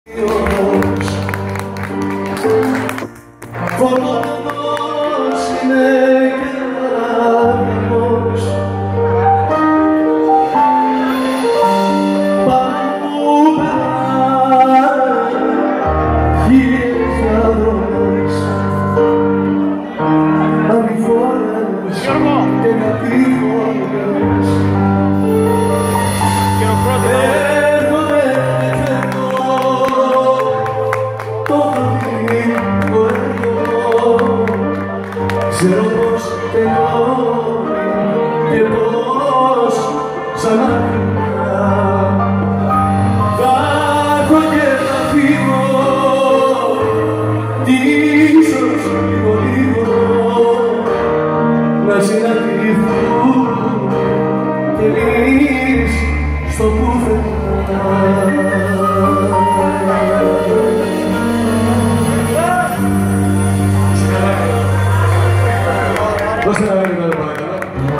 Φωτός είναι και άγαμος πάνω που περνάει χίλιες διαδρομές ανηφόρες και κατηφόρες έρχονται και το χαμηλό εγώ ξέρω πως τελειώνει και πως ξαναρχικά θα έχω και θα φύγω τι ίσως λίγο να συναντηθούν και εμείς στο πουθενά. Δώστε ένα βέβαιο τώρα παρακαλώ.